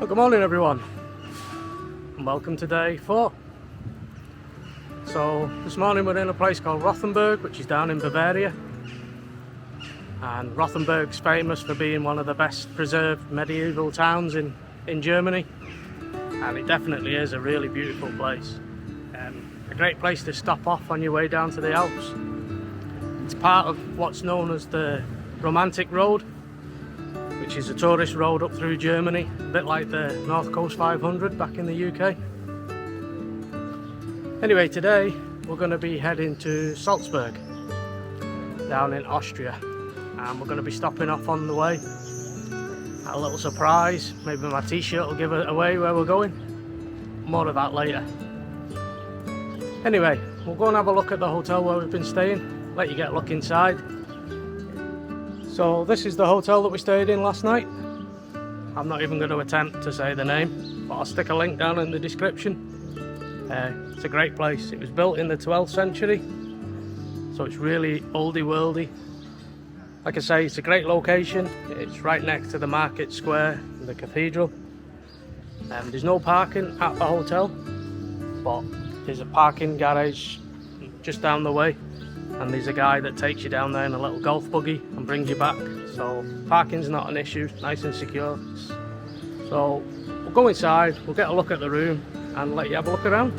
Good morning everyone, and welcome to day 4. So this morning we're in a place called Rothenberg, which is down in Bavaria, and Rothenberg's famous for being one of the best preserved medieval towns in Germany, and it definitely is a really beautiful place. A great place to stop off on your way down to the Alps. It's part of what's known as the Romantic Road, which is a tourist road up through Germany, a bit like the North Coast 500 back in the UK. Anyway, today we're going to be heading to Salzburg, down in Austria, and we're going to be stopping off on the way. A little surprise, maybe my t-shirt will give it away where we're going. More of that later. Anyway, we'll go and have a look at the hotel where we've been staying, let you get a look inside. So this is the hotel that we stayed in last night. I'm not even going to attempt to say the name, but I'll stick a link down in the description. It's a great place. It was built in the 12th century, so it's really oldie worldy. Like I say, it's a great location. It's right next to the market square and the cathedral. There's no parking at the hotel, but there's a parking garage just down the way. And there's a guy that takes you down there in a little golf buggy and brings you back. So parking's not an issue, nice and secure. So we'll go inside, we'll get a look at the room and let you have a look around.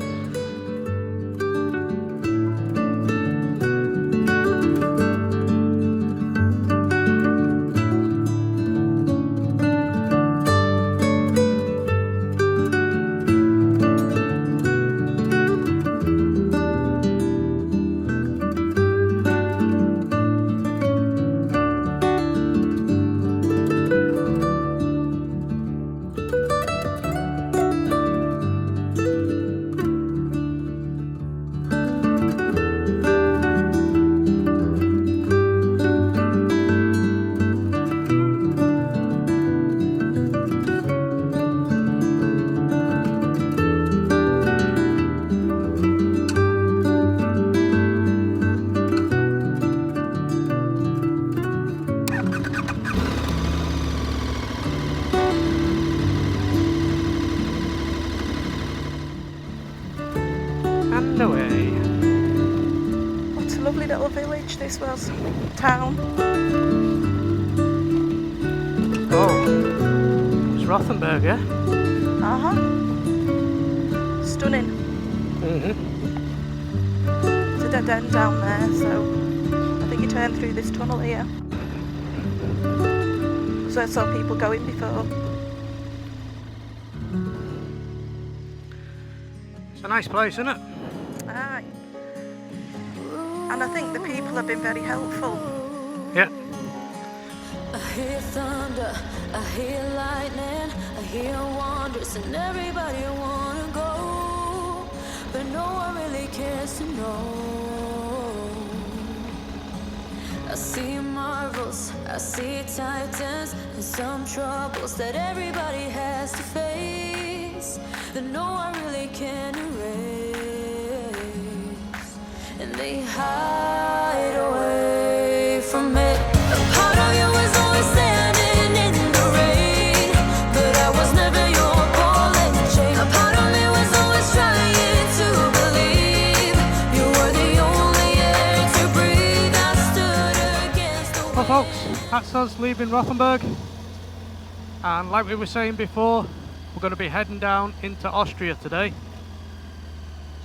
And away. What a lovely little village this was. Town. Oh, it's Rothenberg, yeah? Uh-huh. Stunning. It's a dead end down there, so I think you turn through this tunnel here. So I saw people going before. It's a nice place, isn't it? Aye. And I think the people have been very helpful. Yeah. I hear thunder, I hear lightning, I hear wonders, and everybody wanna go, but no one really cares to know. I see marvels, I see titans, and some troubles that everybody has to face, that no one really can erase, and they hide away from it. A part of you is always standing in the rain, but I was never your ball and chain. A part of me was always trying to believe you were the only air to breathe. I stood against the Well folks, that's us leaving Rothenberg, and like we were saying before, we're going to be heading down into Austria today.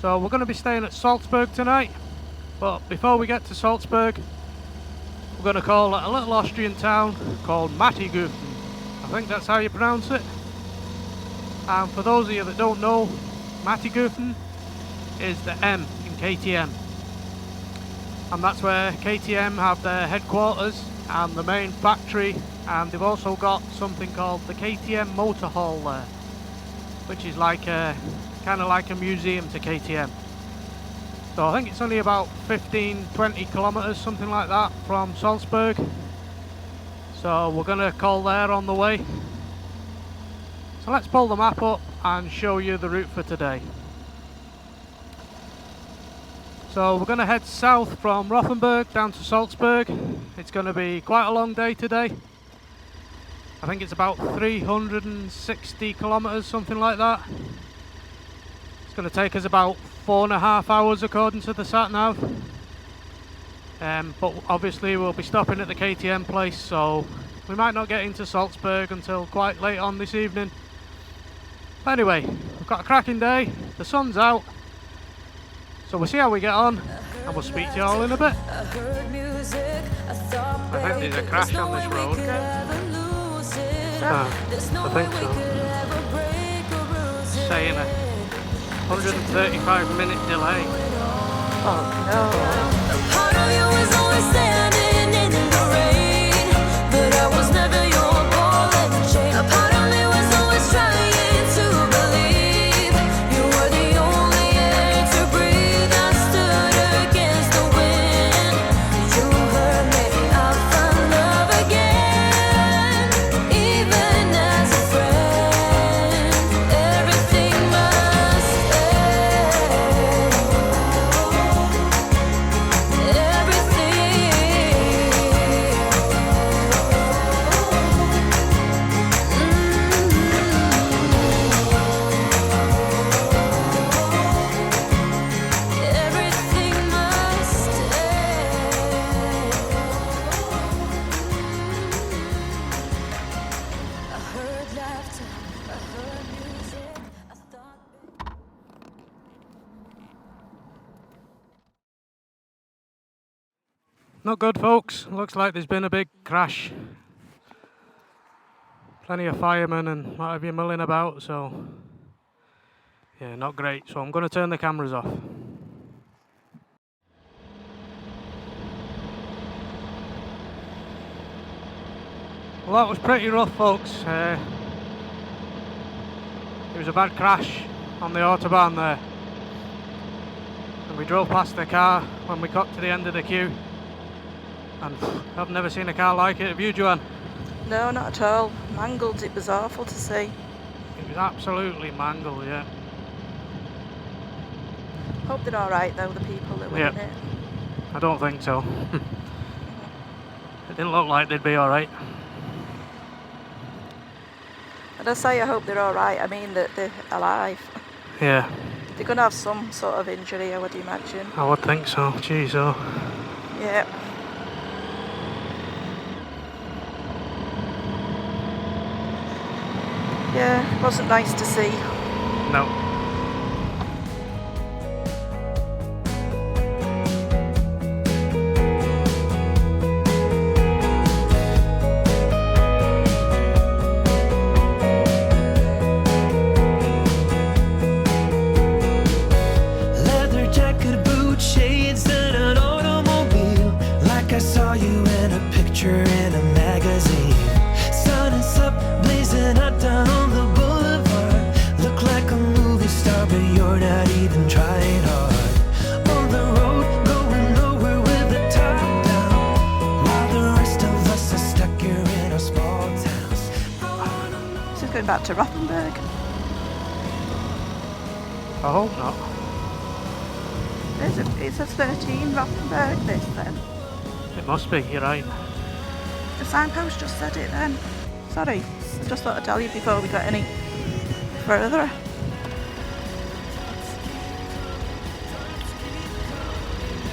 So we're going to be staying at Salzburg tonight, but before we get to Salzburg, we're going to call at a little Austrian town called Mattighofen. I think that's how you pronounce it. And for those of you that don't know, Mattighofen is the M in KTM. And that's where KTM have their headquarters and the main factory, and they've also got something called the KTM Motorhall there, which is like a kind of like a museum to KTM. So I think it's only about 15-20 kilometers, something like that, from Salzburg. So we're going to call there on the way. So let's pull the map up and show you the route for today. So we're going to head south from Rothenberg down to Salzburg. It's going to be quite a long day today. I think it's about 360 kilometers, something like that. It's going to take us about 4.5 hours according to the sat nav. But obviously we'll be stopping at the KTM place, so we might not get into Salzburg until quite late on this evening. But anyway, we've got a cracking day, the sun's out, so we'll see how we get on, and we'll speak to you all in a bit. I think there's a crash on this road. I think so. It's saying a 135 minute delay. Oh no. Part of you is always standing in the rain, but I was never your ball and chain. A part of me was always trying to believe you were the only air to breathe. I stood against the wind. You hurt me, I found love again. Even as a friend, everything must end. Everything must end. I heard laughter, I heard music, I thought. Not good, folks. Looks like there's been a big crash. Plenty of firemen and what have you milling about, so yeah, not great. So I'm going to turn the cameras off. Well, that was pretty rough, folks. It was a bad crash on the autobahn there. And we drove past the car when we got to the end of the queue. And I've never seen a car like it. Have you, Joanne? No, not at all. Mangled, it was awful to see. It was absolutely mangled, yeah. Hope they're alright though, the people that were Yeah. in it. I don't think so. It didn't look like they'd be alright. And I say I hope they're alright, I mean that they're alive. Yeah, They're going to have some sort of injury, I would imagine. I would think so. Geez, oh. Yeah. Yeah, it wasn't nice to see. No. Leather jacket, boot shades, and an automobile. Like I saw you in a picture in a magazine. Sun is up, blazing hot down on the boulevard. Look like a movie star, but you're not even trying hard. On the road, going nowhere with the top down. While the rest of us are stuck here in our small towns. This is going back to Rothenberg. I hope not. It's a 13 Rothenberg, this then. It must be, you're right. The signpost just said it then. Sorry, I just thought I'd tell you before we got any further.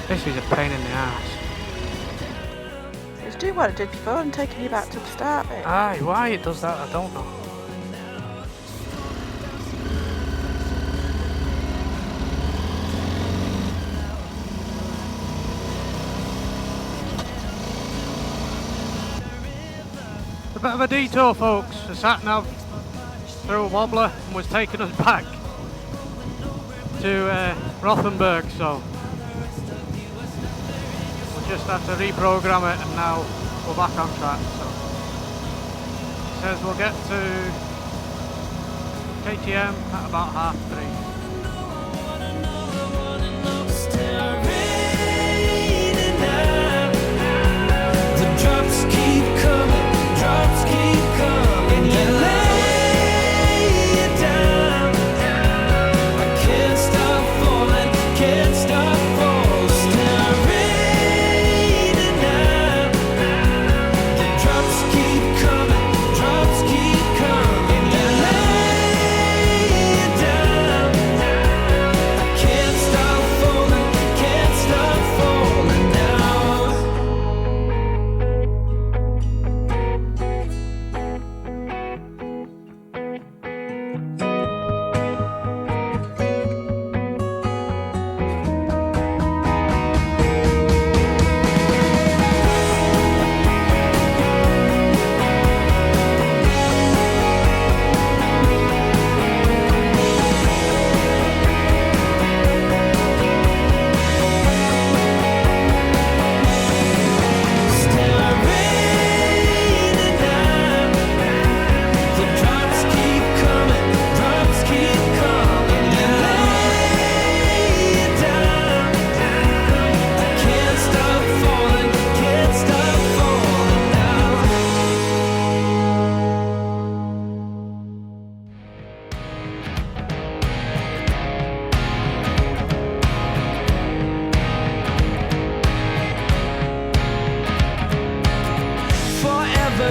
This is a pain in the ass. It's doing what it did before and taking you back to the start bit. Aye, why it does that, I don't know. A bit of a detour, folks. The sat nav through a wobbler and was taking us back to Rothenberg, so we'll just have to reprogram it, and now we're back on track. So it says we'll get to KTM at about 3:30. The drops keep coming, drops keep coming. You lay it down. I can't stop falling, can't stop falling. Still raining now. The drops keep coming, drops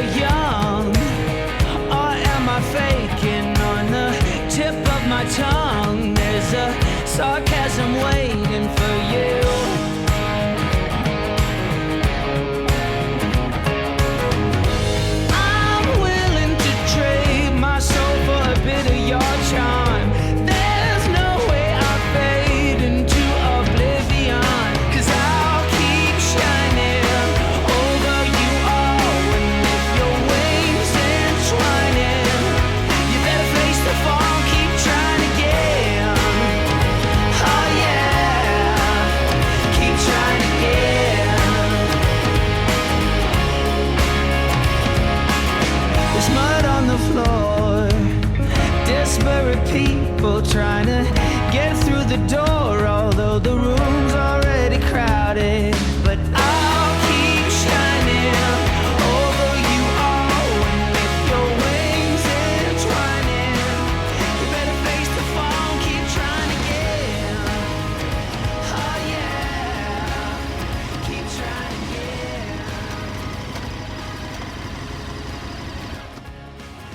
were young? Or am I faking on the tip of my tongue? There's a sarcasm waiting for you. I'm willing to trade my soul for a bit of your charm. There's no way I'll fade into oblivion, 'cause I'll keep shining over you all. And if your wings entwining, you better face the fall, keep trying again. Oh yeah, keep trying again. There's mud on the floor, desperate people trying to get through the door, although the room's already crowded. But I'll keep shining over you all. And if your wings entwining, you better face the fall, keep trying again. Oh yeah, keep trying again.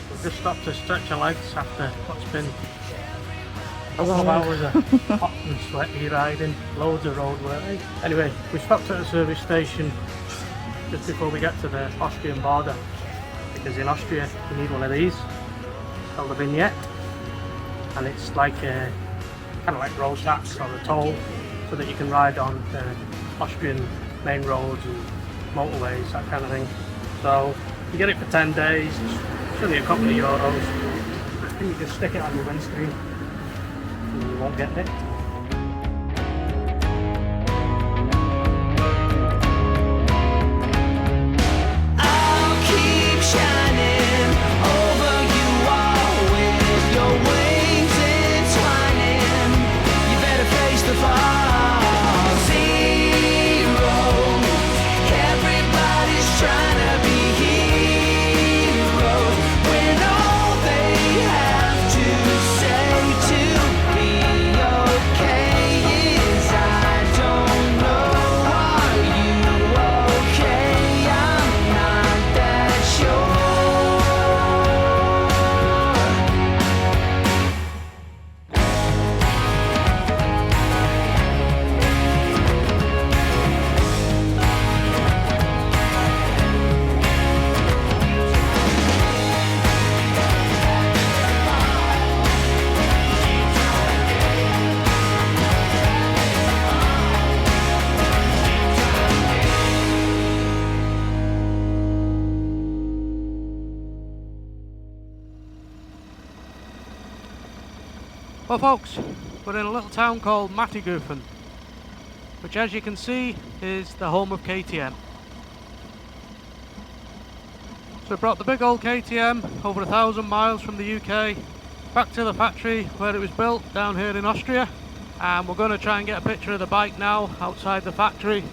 We've just stopped to stretch our legs after what's been a couple of hours of hot and sweaty riding, loads of road work. Anyway, we stopped at a service station just before we get to the Austrian border, because in Austria you need one of these called a vignette, and it's like a kind of like road tax or a toll, so that you can ride on the Austrian main roads and motorways, that kind of thing. So you get it for 10 days. It's only a couple of euros. I think you just stick it on your windscreen and you won't get nicked. I'll keep shining over you all. With your wings entwining, you better face the fall. Zero, everybody's trying to be heroes, when all they have to say to be okay is I don't know. Are you okay? I'm not that sure. Well folks, we're in a little town called Mattighofen, which as you can see is the home of KTM. So we brought the big old KTM over 1,000 miles from the UK back to the factory where it was built down here in Austria, and we're going to try and get a picture of the bike now outside the factory,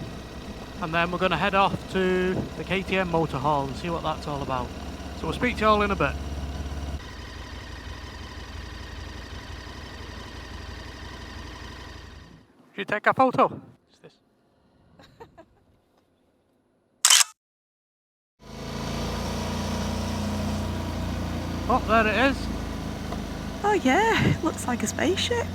and then we're going to head off to the KTM Motorhall and see what that's all about. So we'll speak to you all in a bit. Should you take a photo? What's this? Oh, there it is. Oh yeah, it looks like a spaceship.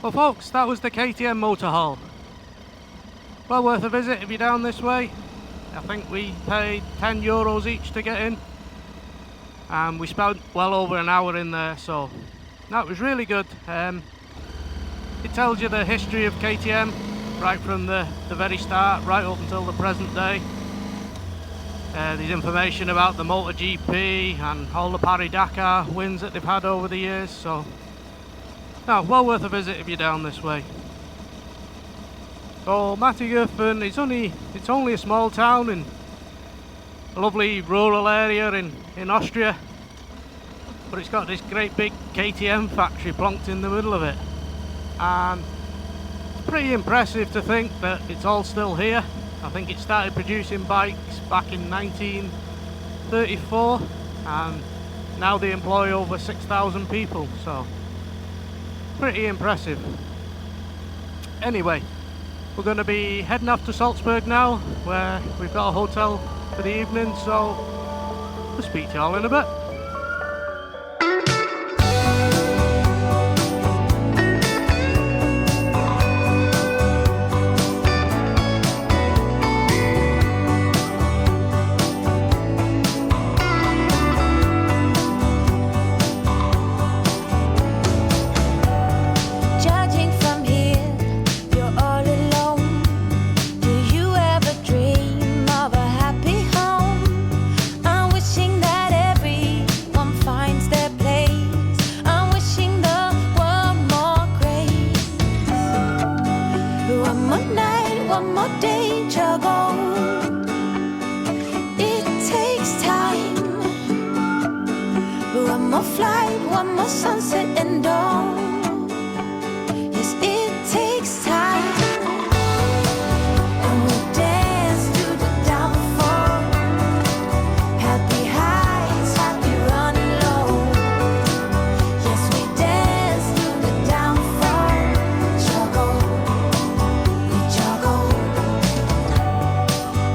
Well folks, that was the KTM Motorhall. Well worth a visit if you're down this way. I think we paid €10 each to get in. And we spent well over an hour in there, so that was really good. It tells you the history of KTM right from the very start, right up until the present day. There's information about the MotoGP and all the Paris-Dakar wins that they've had over the years, so no, well worth a visit if you're down this way. So Mattighofen, it's only a small town in a lovely rural area in Austria, but it's got this great big KTM factory plonked in the middle of it, and it's pretty impressive to think that it's all still here. I think it started producing bikes back in 1934, and now they employ over 6,000 people, so pretty impressive. Anyway, we're going to be heading off to Salzburg now, where we've got a hotel for the evening, so we'll speak to you all in a bit. Judging from here, you're all alone. Do you ever dream of a happy home? I'm wishing that everyone finds their place. I'm wishing the world more grace. One more night, one more day to go. It takes time. One more flight, one more sunset and dawn. Yes, it takes time. And we dance to the downfall. Happy highs, happy running low. Yes, we dance to the downfall. Juggle, we juggle.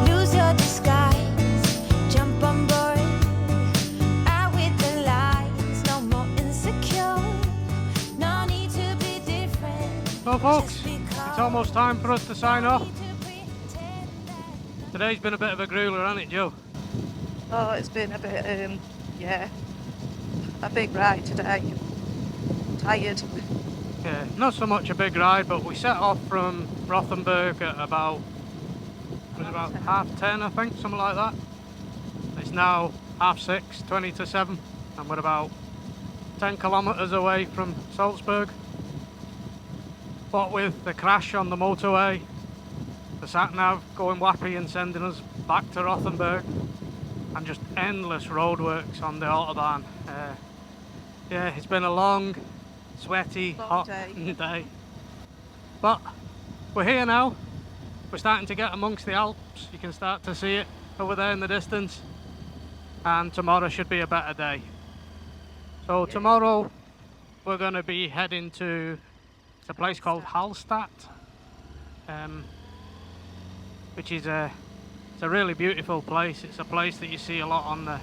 Lose your disguise, jump on board. Out with the lights, no more insecure. No need to be different. So folks, it's almost time for us to sign off. Today's been a bit of a grueler, hasn't it, Joe? Oh, it's been a bit, yeah, a big ride today. Tired. Yeah, not so much a big ride, but we set off from Rothenberg at about 10:30, I think, something like that. It's now 6:30, 20 to 7, and we're about 10 kilometres away from Salzburg. What with the crash on the motorway, the sat-nav going wappy and sending us back to Rothenberg, and just endless roadworks on the autobahn. Yeah, it's been a long, sweaty, Long hot day. day. But we're here now. We're starting to get amongst the Alps. You can start to see it over there in the distance. And tomorrow should be a better day. So tomorrow we're going to be heading to a place called Hallstatt, which is it's a really beautiful place. It's a place that you see a lot on the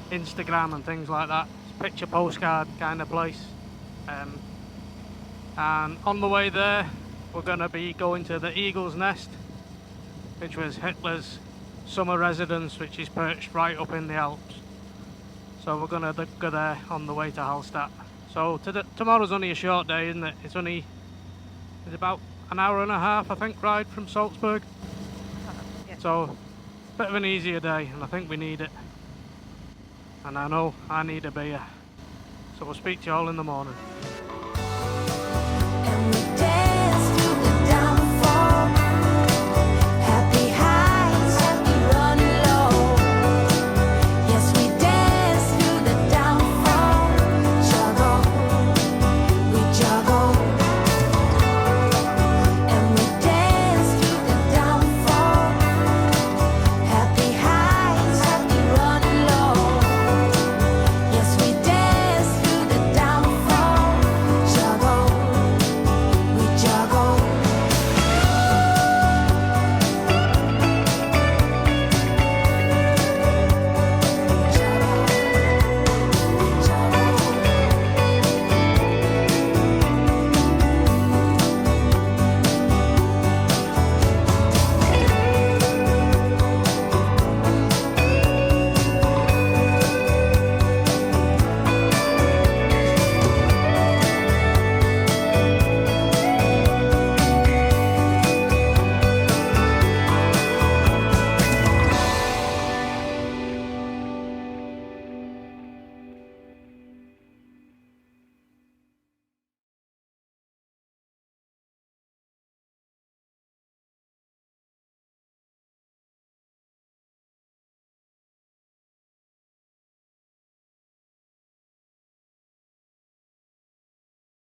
Instagram and things like that. It's a picture postcard kind of place. And on the way there, we're going to be going to the Eagle's Nest, which was Hitler's summer residence, which is perched right up in the Alps. So we're going to go there on the way to Hallstatt. So tomorrow's only a short day, isn't it? It's about an hour and a half, I think, ride from Salzburg. Yeah. So a bit of an easier day, and I think we need it. And I know I need a beer. So we'll speak to you all in the morning.